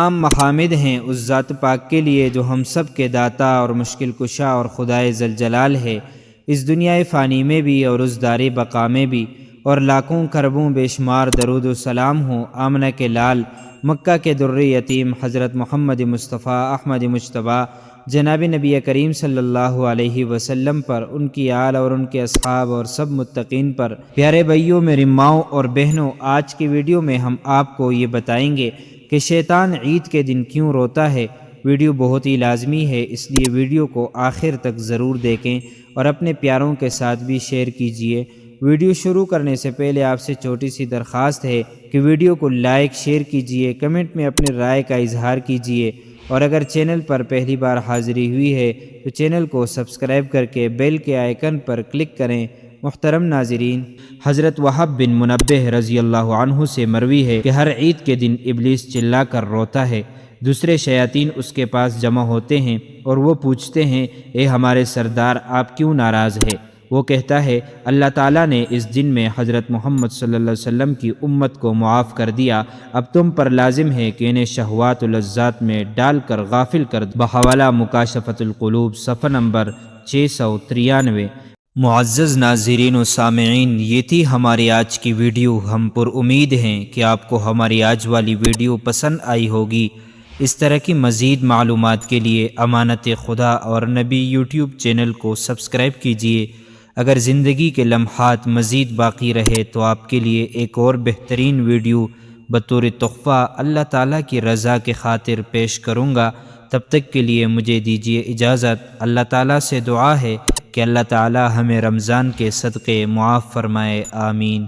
تمام محامد ہیں اس ذات پاک کے لیے جو ہم سب کے داتا اور مشکل کشا اور خدائے ذوالجلال ہے، اس دنیا فانی میں بھی اور اس دار بقا میں بھی، اور لاکھوں کربوں بے شمار درود و سلام ہوں آمنہ کے لال، مکہ کے در یتیم حضرت محمد مصطفیٰ احمد مجتبیٰ جناب نبی کریم صلی اللہ علیہ وسلم پر، ان کی آل اور ان کے اصحاب اور سب متقین پر۔ پیارے بھائیوں میری ماؤں اور بہنوں، آج کی ویڈیو میں ہم آپ کو یہ بتائیں گے کہ شیطان عید کے دن کیوں روتا ہے۔ ویڈیو بہت ہی لازمی ہے، اس لیے ویڈیو کو آخر تک ضرور دیکھیں اور اپنے پیاروں کے ساتھ بھی شیئر کیجیے۔ ویڈیو شروع کرنے سے پہلے آپ سے چھوٹی سی درخواست ہے کہ ویڈیو کو لائک شیئر کیجیے، کمنٹ میں اپنی رائے کا اظہار کیجیے، اور اگر چینل پر پہلی بار حاضری ہوئی ہے تو چینل کو سبسکرائب کر کے بیل کے آئیکن پر کلک کریں۔ محترم ناظرین، حضرت وہب بن منبہ رضی اللہ عنہ سے مروی ہے کہ ہر عید کے دن ابلیس چلا کر روتا ہے۔ دوسرے شیاطین اس کے پاس جمع ہوتے ہیں اور وہ پوچھتے ہیں، اے ہمارے سردار، آپ کیوں ناراض ہے؟ وہ کہتا ہے، اللہ تعالیٰ نے اس دن میں حضرت محمد صلی اللہ علیہ وسلم کی امت کو معاف کر دیا، اب تم پر لازم ہے کہ انہیں شہوات و لذات میں ڈال کر غافل کر دو۔ بحوالہ مکاشفۃ القلوب، صفحہ نمبر 693۔ معزز ناظرین و سامعین، یہ تھی ہماری آج کی ویڈیو۔ ہم پر امید ہیں کہ آپ کو ہماری آج والی ویڈیو پسند آئی ہوگی۔ اس طرح کی مزید معلومات کے لیے امانت خدا اور نبی یوٹیوب چینل کو سبسکرائب کیجیے۔ اگر زندگی کے لمحات مزید باقی رہے تو آپ کے لیے ایک اور بہترین ویڈیو بطور تحفہ اللہ تعالیٰ کی رضا کے خاطر پیش کروں گا۔ تب تک کے لیے مجھے دیجیے اجازت۔ اللہ تعالیٰ سے دعا ہے کہ اللہ تعالیٰ ہمیں رمضان کے صدقے معاف فرمائے، آمین۔